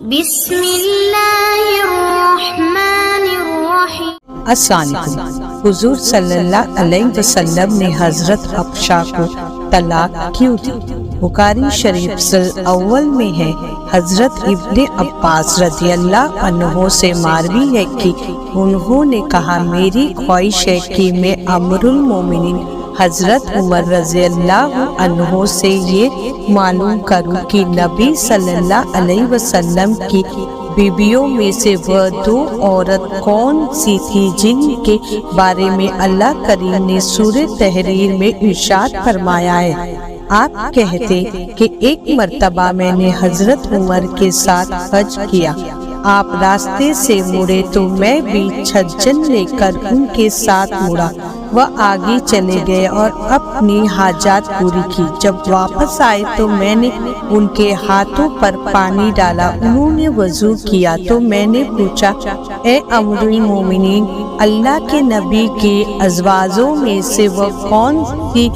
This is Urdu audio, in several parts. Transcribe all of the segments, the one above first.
بسم اللہ الرحمن الرحیم۔ السلام علیکم۔ حضور صلی اللہ علیہ وسلم نے حضرت حفصہ کو طلاق کیوں دی؟ بخاری شریف اول میں ہے، حضرت ابن عباس رضی اللہ عنہ سے مروی ہے کہ انہوں نے کہا، میری خواہش ہے کہ میں امیر المومنین حضرت عمر رضی اللہ عنہ سے یہ معلوم کروں کہ نبی صلی اللہ علیہ وسلم کی بیویوں میں سے وہ دو عورت کون سی تھی جن کے بارے میں اللہ کریم نے سورہ تحریر میں ارشاد فرمایا ہے۔ آپ کہتے کہ ایک مرتبہ میں نے حضرت عمر کے ساتھ حج کیا، آپ راستے سے مڑے تو میں بھی چھجن لے کر ان کے ساتھ مڑا، وہ آگے چلے گئے اور اپنی حاجات پوری کی۔ جب واپس آئے تو میں نے ان کے ہاتھوں پر پانی ڈالا، انہوں نے وضو کیا تو میں نے پوچھا، اے امیر المومنین، اللہ کے نبی کے ازواجوں میں سے وہ کون سی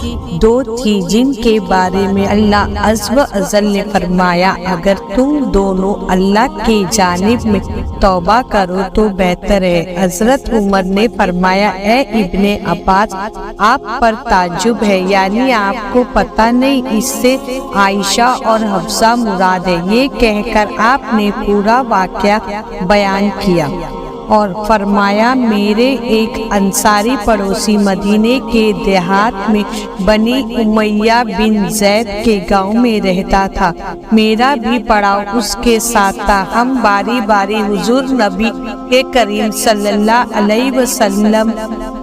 دو تھی جن کے بارے میں اللہ عز و جل نے فرمایا، اگر تم دونوں اللہ کی جانب میں توبہ کرو تو بہتر ہے؟ حضرت عمر نے فرمایا، اے ابن عباس، آپ پر تعجب ہے، یعنی آپ کو پتہ نہیں، اس سے عائشہ اور حفصہ مراد ہے۔ یہ کہہ کر آپ نے پورا واقعہ بیان کیا اور فرمایا، میرے ایک انصاری پڑوسی مدینے کے دیہات میں بنی امیہ بن زید کے گاؤں میں رہتا تھا، میرا بھی پڑاؤ اس کے ساتھ تھا۔ ہم باری باری حضور نبی کے کریم صلی اللہ علیہ وسلم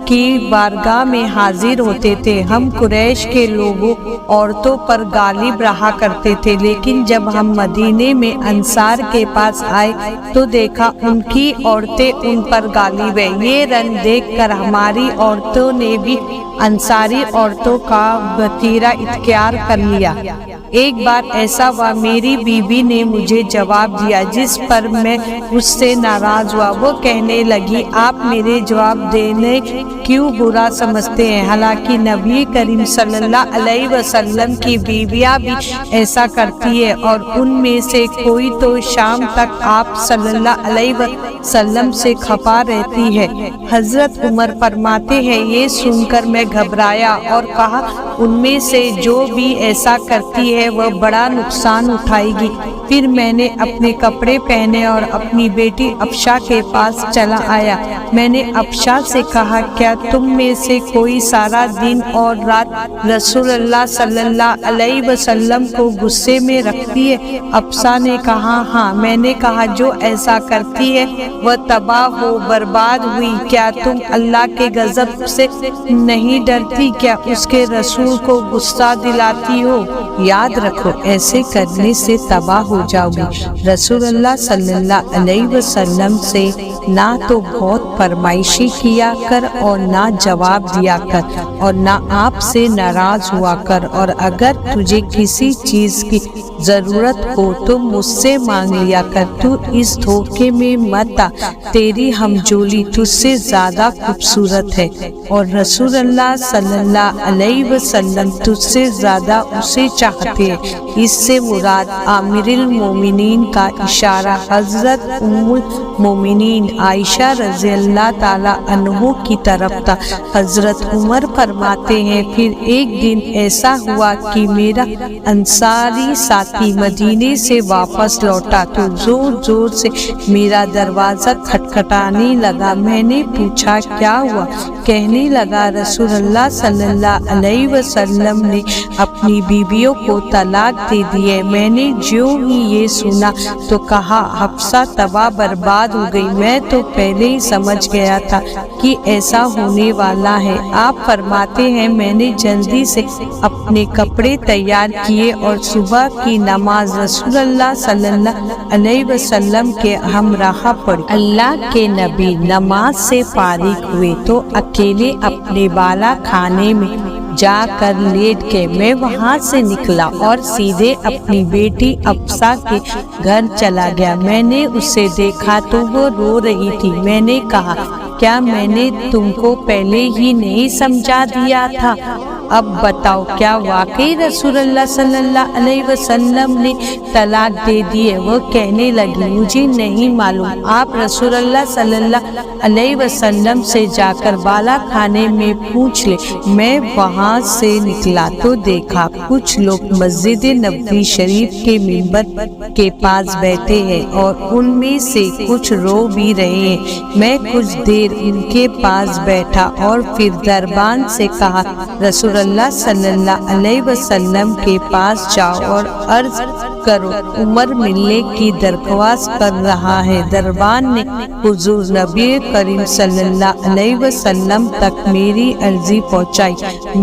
کی بارگاہ میں حاضر ہوتے تھے۔ ہم قریش کے لوگوں عورتوں پر غالب رہا کرتے تھے، لیکن جب ہم مدینے میں انصار کے پاس آئے تو دیکھا ان کی عورتیں ان پر غالب ہیں۔ یہ رنگ دیکھ کر ہماری عورتوں نے بھی انصاری عورتوں کا وطیرہ اختیار کر لیا۔ ایک بار ایسا ہوا، میری بیوی نے مجھے جواب دیا جس پر میں اس سے ناراض ہوا۔ وہ کہنے لگی، آپ میرے جواب دینے کیوں برا سمجھتے ہیں؟ حالانکہ نبی کریم صلی اللہ علیہ وسلم کی بیویاں بھی ایسا کرتی ہے، اور ان میں سے کوئی تو شام تک آپ صلی اللہ علیہ وسلم سے خفا رہتی ہے۔ حضرت عمر فرماتے ہیں، یہ سن کر میں گھبرایا اور کہا، ان میں سے جو بھی ایسا کرتی ہے وہ بڑا نقصان اٹھائے گی۔ پھر میں نے اپنے کپڑے پہنے اور اپنی بیٹی حفصہ کے پاس چلا آیا۔ میں نے حفصہ سے کہا، کیا تم میں سے کوئی سارا دن اور رات رسول اللہ صلی اللہ علیہ وسلم کو غصے میں رکھتی ہے؟ حفصہ نے کہا، ہاں۔ میں نے کہا، جو ایسا کرتی ہے وہ تباہ و برباد ہوئی۔ کیا تم اللہ کے غضب سے نہیں ڈرتی؟ کیا اس کے رسول کو غصہ دلاتی ہو؟ یاد رکھو، ایسے کرنے سے تباہ ہو جاؤ گی۔ رسول اللہ صلی اللہ علیہ وسلم سے نہ تو بہت فرمائشی کیا کر اور نہ جواب دیا کر، اور نہ آپ سے ناراض ہوا کر، اور اگر تجھے کسی چیز کی ضرورت ہو تو مجھ سے مانگ لیا کر۔ تو اس دھوکے میں مت آ، تیری ہمجولی تجھ سے زیادہ خوبصورت ہے، اور رسول اللہ صلی اللہ علیہ وسلم تجھ سے زیادہ اسے چاہتے ہیں۔ اس سے مراد امیر المومنین کا اشارہ حضرت ام المومنین عائشہ رضی اللہ تعالی عنہ کی طرف تھا۔ حضرت عمر فرماتے ہیں، پھر ایک دن ایسا ہوا کہ میرا انصاری ساتھی مدینے سے واپس لوٹا تو زور زور سے میرا دروازہ کھٹکھٹانے لگا۔ میں نے پوچھا، کیا ہوا؟ کہنے لگا، رسول اللہ صلی اللہ علیہ وسلم نے اپنی بیویوں کو طلاق دے دی ہے۔ میں نے جو ہی یہ سنا تو کہا، حفصہ تباہ برباد ہو گئی۔ میں تو پہلے ہی سمجھ گیا تھا کہ ایسا ہونے والا ہے۔ آپ فرماتے ہیں، میں نے جلدی سے اپنے کپڑے تیار کیے اور صبح کی نماز رسول اللہ صلی اللہ علیہ وسلم کے ہمراہ پڑھی۔ اللہ کے نبی نماز سے فارغ ہوئے تو اکیلے اپنے بالا خانے میں جا کر لیٹ کے میں وہاں سے نکلا اور سیدھے اپنی بیٹی حفصہ کے گھر چلا گیا۔ میں نے اسے دیکھا تو وہ رو رہی تھی۔ میں نے کہا، کیا میں نے تم کو پہلے ہی نہیں سمجھا دیا تھا؟ اب بتاؤ کیا واقعی رسول اللہ صلی اللہ علیہ وسلم نے طلاق دے دی ہے؟ وہ کہنے لگی مجھے نہیں معلوم، آپ رسول اللہ صلی اللہ علیہ وسلم سے جا کر بالا خانے میں پوچھ لے۔ میں وہاں سے نکلا تو دیکھا کچھ لوگ مسجد نبوی شریف کے منبر کے پاس بیٹھے ہیں اور ان میں سے کچھ رو بھی رہے ہیں۔ میں کچھ دیر ان کے پاس بیٹھا اور پھر دربان سے کہا رسول اللہ صلی اللہ علیہ وسلم کے پاس جاؤ اور عرض کرو عمر ملنے کی درخواست کر رہا ہے۔ دربان نے حضور نبی کریم صلی اللہ علیہ وسلم تک میری عرضی پہنچائی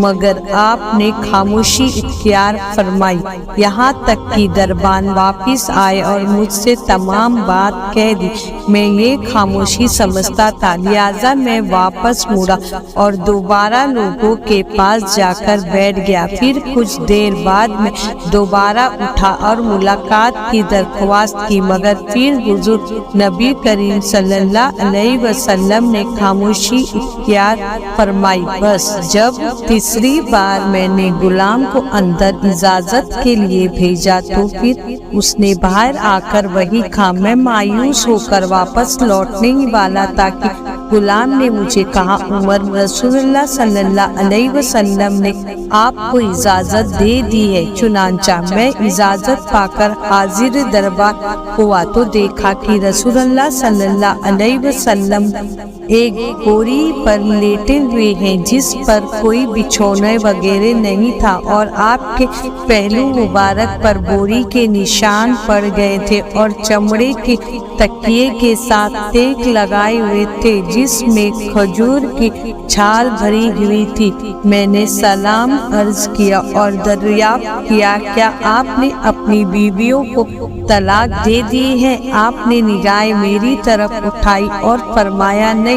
مگر آپ نے خاموشی اختیار فرمائی، یہاں تک کہ دربان واپس آئے اور مجھ سے تمام بات کہہ دی۔ میں یہ خاموشی سمجھتا تھا، لہٰذا میں واپس مڑا اور دوبارہ لوگوں کے پاس جا کر بیٹھ گیا۔ پھر کچھ دیر بعد میں دوبارہ اٹھا اور ملاقات کی درخواست کی مگر پھر حضور نبی کریم صلی اللہ علیہ وسلم نے خاموشی اختیار فرمائی۔ بس جب تیسری بار میں نے غلام کو اندر اجازت کے لیے بھیجا تو پھر اس نے باہر آ کر وہی کہا۔ میں مایوس ہو کر واپس لوٹنے ہی والا تھا کہ غلام نے مجھے کہا عمر رسول اللہ صلی اللہ علیہ وسلم نے آپ کو اجازت دے دی ہے۔ چنانچہ میں اجازت پا کر حاضر دربار ہوا تو دیکھا کہ رسول اللہ صلی اللہ علیہ وسلم ایک بوری پر لیٹے ہوئے ہیں جس پر کوئی بچھونے وغیرہ نہیں تھا اور آپ کے پہلو مبارک پر بوری کے نشان پڑ گئے تھے اور چمڑے کے تکیے کے ساتھ تیک لگائے ہوئے تھے جس میں کھجور کی چھال بھری ہوئی تھی۔ میں نے سلام عرض کیا اور دریافت کیا کیا آپ نے اپنی بیویوں کو طلاق دے دی ہے؟ آپ نے نگاہیں میری طرف اٹھائی اور فرمایا نہیں۔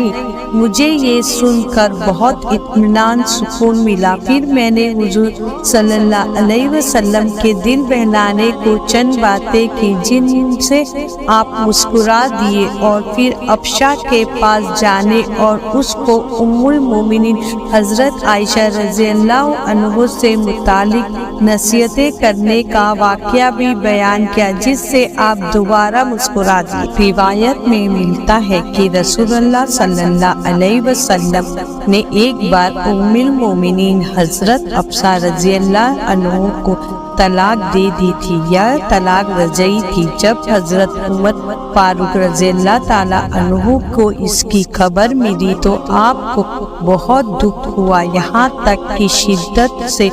مجھے یہ سن کر بہت اطمینان سکون ملا۔ پھر میں نے حضور صلی اللہ علیہ وسلم کے دل بہلانے کو چند باتیں کی جن سے آپ مسکرا دیے اور پھر افشا کے پاس جانے اور اس کو ام المومنین حضرت عائشہ رضی اللہ عنہ سے متعلق نصیحتیں کرنے کا واقعہ بھی بیان کیا جس سے آپ دوبارہ مسکرا دیے۔ روایت میں ملتا ہے کہ رسول اللہ صلی اللہ علیہ وسلم نے ایک بار ام المومنین حضرت حفصہ رضی اللہ عنہ کو طلاق دے دی تھی یا طلاق رجعی تھی۔ جب حضرت عمر فاروق رضی اللہ تعالی عنہ کو اس کی خبر ملی تو آپ کو بہت دکھ ہوا، یہاں تک کہ شدت سے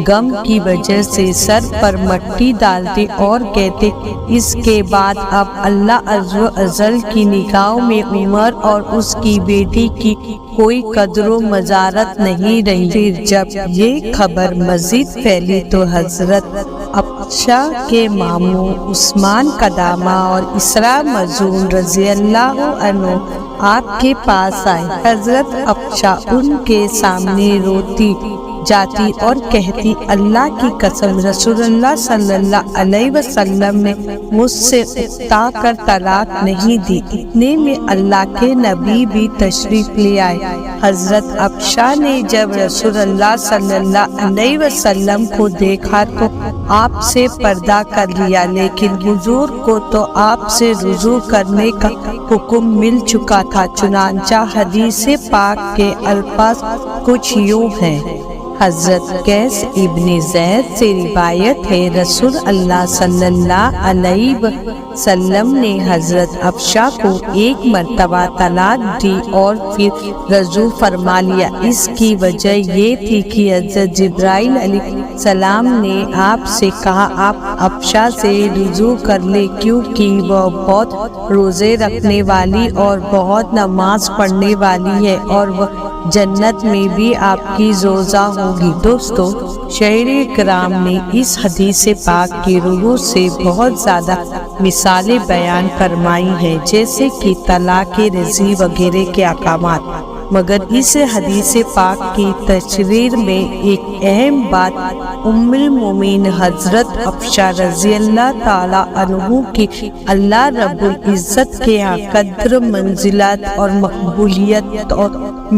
غم کی وجہ سے سر پر مٹی ڈالتے اور کہتے اس کے بعد اب اللہ عز و جل کی نگاہوں میں عمر اور اس کی بیٹی کی کوئی قدر و مزارت نہیں رہی۔ پھر جب یہ خبر مزید پھیلی تو حضرت حفصہ کے ماموں عثمان قدامہ اور اسراء مظعون رضی اللہ عنہ آپ کے پاس آئے۔ حضرت حفصہ ان کے سامنے روتی جاتی اور کہتی اللہ کی قسم رسول اللہ صلی اللہ علیہ وسلم نے مجھ سے اکتا کر طلاق نہیں دی۔ اتنے میں اللہ کے نبی بھی تشریف لے آئے۔ حضرت حفصہ نے جب رسول اللہ صلی اللہ علیہ وسلم کو دیکھا تو آپ سے پردہ کر لیا، لیکن حضور کو تو آپ سے رجوع کرنے کا حکم مل چکا تھا۔ چنانچہ حدیث پاک کے الفاظ کچھ یوں ہیں۔ حضرت قیس ابن زید سے روایت ہے رسول اللہ صلی اللہ علیہ وسلم نے حضرت حفصہ کو ایک مرتبہ طلاق دی اور پھر رجوع فرما لیا۔ اس کی وجہ یہ تھی کہ حضرت جبرائیل علیہ السلام نے آپ سے کہا آپ حفصہ سے رجوع کر لے کیونکہ وہ بہت روزے رکھنے والی اور بہت نماز پڑھنے والی ہے اور وہ جنت میں بھی آپ کی زوجہ ہوگی۔ دوستو، شاعر کرام نے اس حدیث پاک کی روح سے بہت زیادہ مثالیں بیان فرمائی ہیں جیسے کہ طلاق رجعی وغیرہ کے احکامات۔ مگر اس حدیث پاک کی تشریح میں ایک اہم بات ام المومنین حضرت حفصہ رضی اللہ تعالی عنہ کی اللہ رب العزت کے یہاں قدر، منزلت اور مقبولیت اور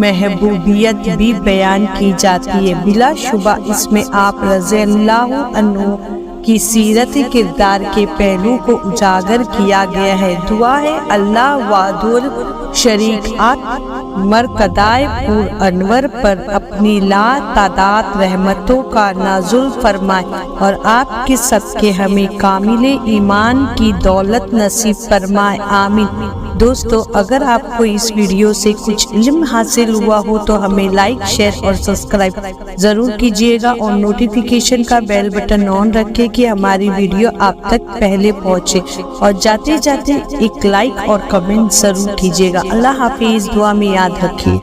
محبوبیت بھی بیان کی جاتی ہے۔ بلا شبہ اس میں آپ رضی اللہ عنہ کی سیرت کردار کے پہلو کو اجاگر کیا گیا ہے۔ دعا ہے اللہ وحدہ شریک مرکزائے پور انور پر اپنی لا تعداد رحمتوں کا نازل فرمائے اور آپ کے صدقے ہمیں کامل ایمان کی دولت نصیب فرمائے، آمین۔ دوستو، اگر آپ کو اس ویڈیو سے کچھ علم حاصل ہوا ہو تو ہمیں لائک، شیئر اور سبسکرائب ضرور کیجیے گا اور نوٹیفیکیشن کا بیل بٹن آن رکھیں کہ ہماری ویڈیو آپ تک پہلے پہنچے، اور جاتے جاتے ایک لائک اور کمنٹ ضرور کیجیے گا۔ اللہ حافظ، دعا میں یاد رکھیے۔